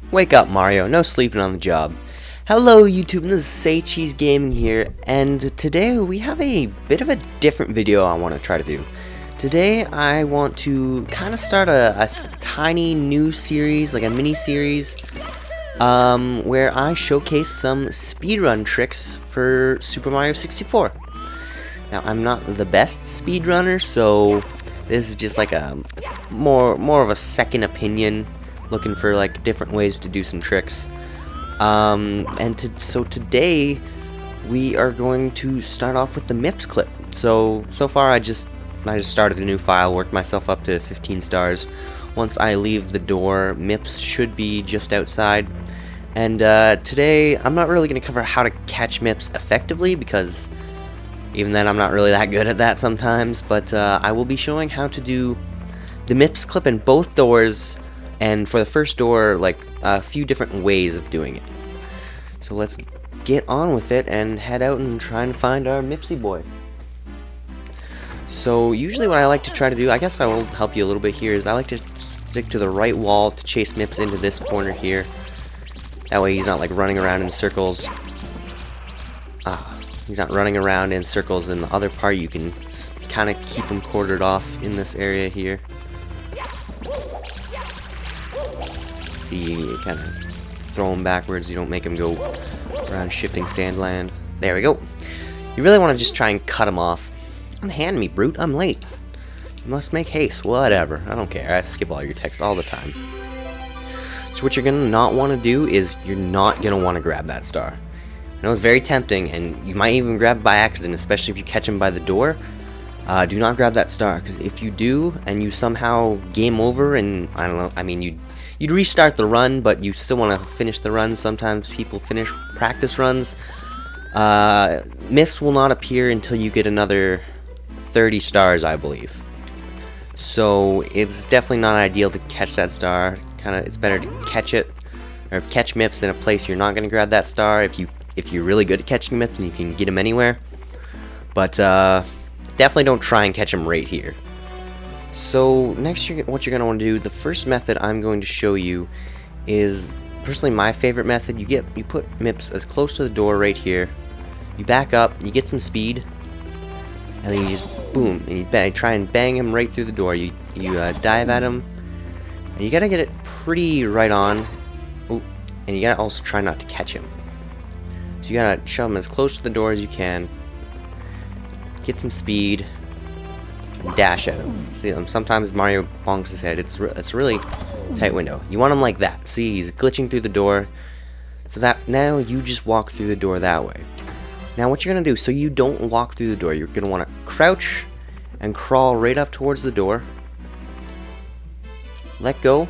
Wake up, Mario. No sleeping on the job. Hello, YouTube. This is Say Cheese Gaming here, and today we have a bit of a different video I want to try to do. Today I want to kind of start a tiny new series, like a mini series, where I showcase some speedrun tricks for Super Mario 64. Now, I'm not the best speedrunner, so this is just like a more of a second opinion, looking for like different ways to do some tricks. So today we are going to start off with the Mips clip. So far I just started a new file, worked myself up to 15 stars. Once I leave the door, Mips should be just outside. And today I'm not really going to cover how to catch Mips effectively, because even then I'm not really that good at that sometimes, but I will be showing how to do the Mips clip in both doors, and for the first door, like a few different ways of doing it. So let's get on with it and head out and try and find our Mipsy boy. So usually what I like to try to do, I guess I will help you a little bit here, is I like to stick to the right wall to chase Mips into this corner here. That way he's not like running around in circles. He's not running around in circles. In the other part, you can kind of keep him quartered off in this area here. You kind of throw him backwards. You don't make him go around shifting sand land. There we go. You really want to just try and cut him off. Unhand me, brute. I'm late. You must make haste. Whatever. I don't care. I skip all your text all the time. So what you're going to not want to do is you're not going to want to grab that star. I know it's very tempting, and you might even grab it by accident, especially if you catch him by the door. Do not grab that star, because if you do, and you somehow game over, and I don't know, I mean, you'd restart the run, but you still want to finish the run. Sometimes people finish practice runs. Mips will not appear until you get another 30 stars, I believe. So it's definitely not ideal to catch that star. It's better to catch it, or catch Mips in a place you're not going to grab that star. If you're really good at catching Mips and you can get him anywhere. But definitely don't try and catch him right here. So next, what you're going to want to do, the first method I'm going to show you is personally my favorite method. You put Mips as close to the door right here. You back up, you get some speed, and then you just boom, and you try and bang him right through the door. You dive at him, and you gotta get it pretty right on. Ooh, and you gotta also try not to catch him. So you gotta shove him as close to the door as you can. Get some speed. Dash at him. See, sometimes Mario bonks his head. It's a really tight window. You want him like that. See, he's glitching through the door. So that now you just walk through the door that way. Now what you're gonna do, so you don't walk through the door, you're gonna want to crouch and crawl right up towards the door. Let go,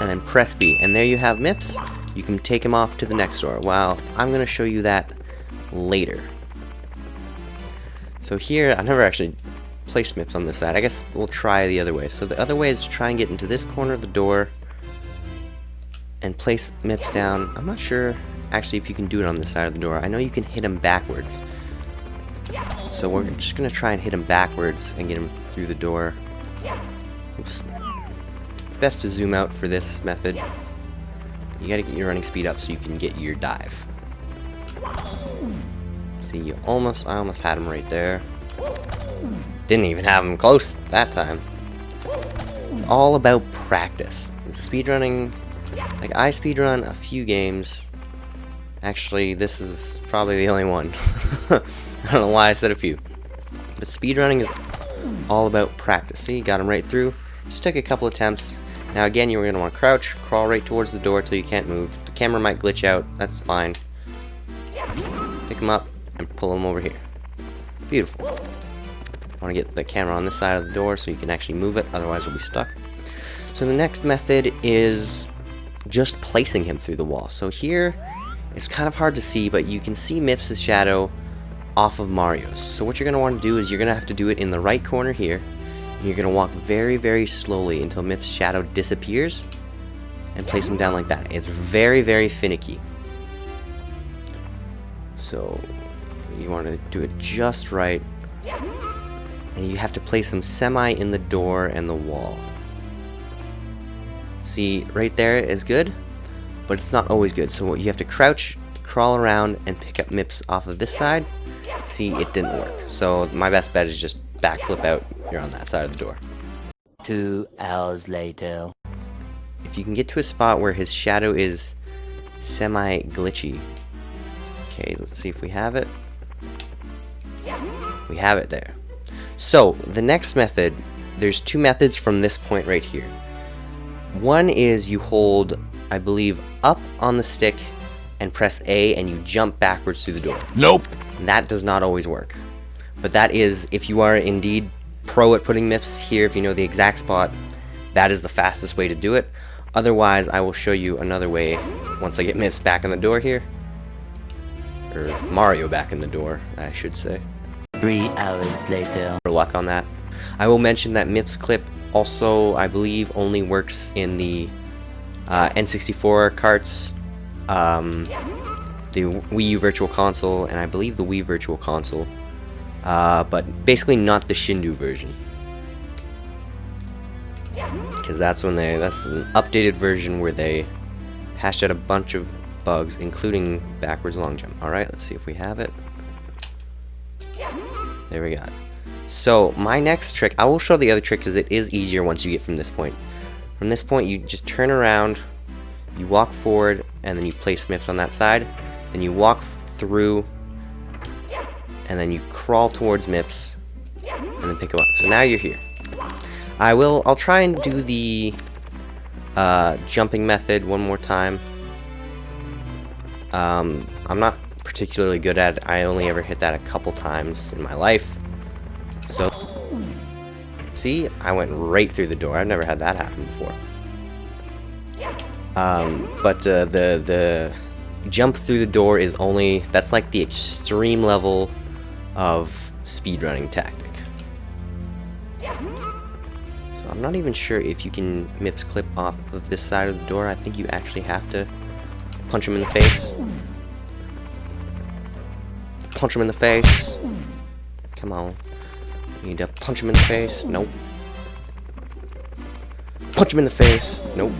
and then press B, and there you have Mips. You can take him off to the next door. Well, I'm gonna show you that later. So here, I've never actually placed Mips on this side. I guess we'll try the other way. So the other way is to try and get into this corner of the door and place Mips down. I'm not sure actually if you can do it on this side of the door. I know you can hit him backwards. So we're just gonna try and hit him backwards and get him through the door. Oops. It's best to zoom out for this method. You gotta get your running speed up so you can get your dive. See, I almost had him right there. Didn't even have him close that time. It's all about practice. Speedrunning, like I speedrun a few games. Actually, this is probably the only one. I don't know why I said a few. But speedrunning is all about practice. See, got him right through. Just took a couple attempts. Now again, you're going to want to crouch, crawl right towards the door until you can't move. The camera might glitch out. That's fine. Pick him up and pull him over here. Beautiful. I want to get the camera on this side of the door so you can actually move it, otherwise you'll be stuck. So the next method is just placing him through the wall. So here, it's kind of hard to see, but you can see Mips' shadow off of Mario's. So what you're going to want to do is you're going to have to do it in the right corner here. And you're going to walk very, very slowly until Mips' shadow disappears and place him down like that. It's very, very finicky. So you want to do it just right. And you have to place them semi in the door and the wall. See, right there is good, but it's not always good. So you have to crouch, crawl around, and pick up Mips off of this side. See, it didn't work. So my best bet is just backflip out. You're on that side of the door. 2 hours later. If you can get to a spot where his shadow is semi-glitchy. Okay, let's see if we have it. We have it there. So, the next method, there's two methods from this point right here. One is you hold, I believe, up on the stick and press A and you jump backwards through the door. Nope. That does not always work. But that is, if you are indeed pro at putting Mips here, if you know the exact spot, that is the fastest way to do it. Otherwise, I will show you another way once I get Mips back in the door here. Or Mario back in the door, I should say. 3 hours later. For luck on that. I will mention that Mips clip also, I believe, only works in the N64 carts, the Wii U Virtual Console, and I believe the Wii Virtual Console. But basically not the Shindu version. Because that's an updated version where they hashed out a bunch of bugs, including backwards long jump. Alright, let's see if we have it. There we got it. So, my next trick, I will show the other trick because it is easier once you get from this point. From this point, you just turn around, you walk forward, and then you place Mips on that side. Then you walk through, and then you crawl towards Mips, and then pick him up. So now you're here. I'll try and do the jumping method one more time. I'm not particularly good at it. I only ever hit that a couple times in my life. So, see, I went right through the door. I've never had that happen before. But the jump through the door is only, that's like the extreme level of speedrunning tactic. So I'm not even sure if you can Mips clip off of this side of the door. I think you actually have to punch him in the face. Punch him in the face. Come on. You need to punch him in the face. Nope. Punch him in the face. Nope.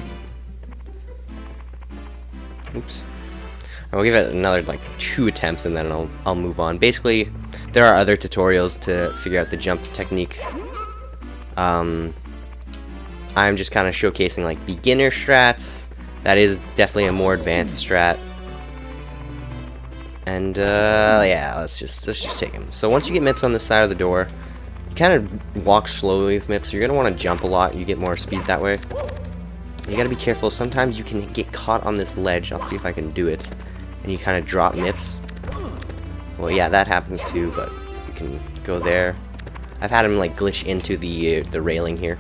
Oops. I'll give it another like 2 attempts and then I'll move on. Basically, there are other tutorials to figure out the jump technique. I'm just kind of showcasing like beginner strats. That is definitely a more advanced strat. And yeah, let's just take him. So once you get Mips on this side of the door, you kind of walk slowly with Mips. You're gonna want to jump a lot. You get more speed that way. You gotta be careful. Sometimes you can get caught on this ledge. I'll see if I can do it. And you kind of drop Mips. Well, yeah, that happens too. But you can go there. I've had him like glitch into the railing here.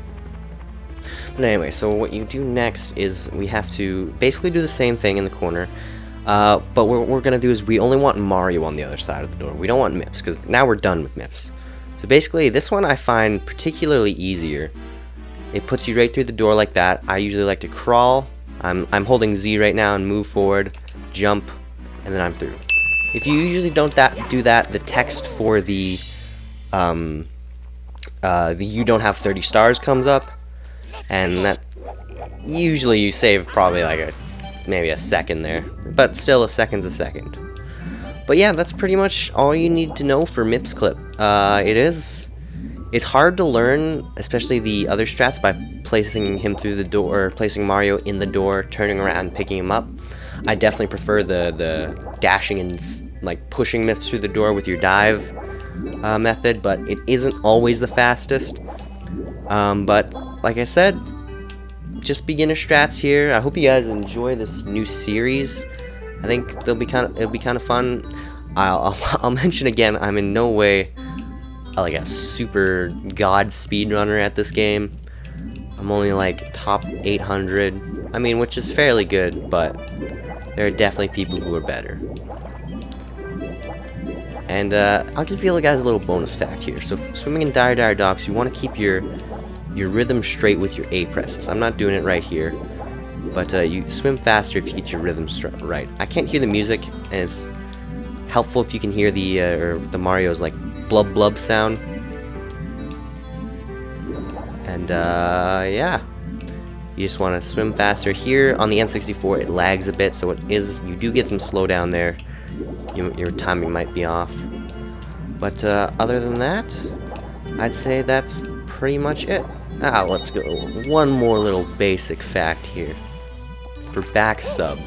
But anyway, so what you do next is we have to basically do the same thing in the corner. But what we're going to do is we only want Mario on the other side of the door. We don't want Mips, because now we're done with Mips. So basically, this one I find particularly easier. It puts you right through the door like that. I usually like to crawl. I'm holding Z right now and move forward, jump, and then I'm through. If you usually don't do that, the text for the you don't have 30 stars comes up, and that usually you save probably like maybe a second there, but still a second's a second. But yeah, that's pretty much all you need to know for Mips clip. It's hard to learn, especially the other strats, by placing him through the door, or placing Mario in the door, turning around, picking him up. I definitely prefer the dashing and like pushing Mips through the door with your dive method, but it isn't always the fastest. But like I said, just beginner strats here. I hope you guys enjoy this new series. I think it'll be kind of fun. I'll mention again, I'm in no way like a super god speedrunner at this game. I'm only like top 800. I mean, which is fairly good, but there are definitely people who are better. And I'll give you guys a little bonus fact here. So swimming in Dire Dire Docks, you want to keep your rhythm straight with your A presses. I'm not doing it right here, but you swim faster if you get your rhythm right. I can't hear the music, and it's helpful if you can hear the Mario's like blub blub sound. And yeah, You just want to swim faster. Here on the N64 it lags a bit, so you do get some slowdown there. Your timing might be off. But other than that, I'd say that's pretty much it. Let's go. One more little basic fact here. For back sub.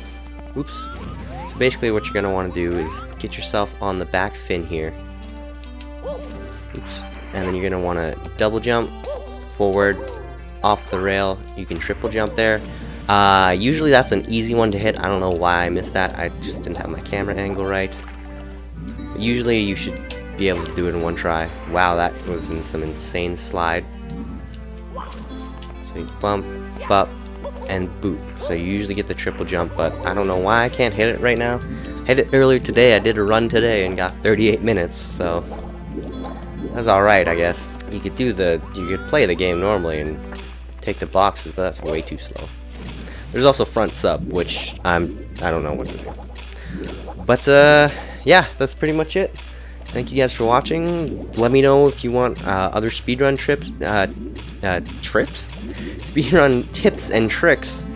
Oops. So basically what you're going to want to do is get yourself on the back fin here. Oops. And then you're going to want to double jump forward off the rail. You can triple jump there. Usually that's an easy one to hit. I don't know why I missed that. I just didn't have my camera angle right. But usually you should be able to do it in one try. Wow, that was in some insane slide. So you bump, up, and boot. So you usually get the triple jump, but I don't know why I can't hit it right now. I hit it earlier today. I did a run today and got 38 minutes, so that's alright, I guess. You could play the game normally and take the boxes, but that's way too slow. There's also front sub, which I don't know what to do. But yeah, that's pretty much it. Thank you guys for watching. Let me know if you want other speedrun speedrun tips and tricks,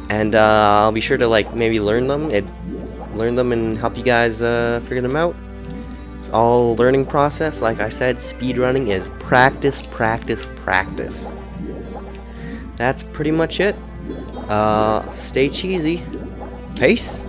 and I'll be sure to maybe learn them and help you guys figure them out. It's all a learning process. Like I said, speedrunning is practice, practice, practice. That's pretty much it. Stay cheesy. Peace.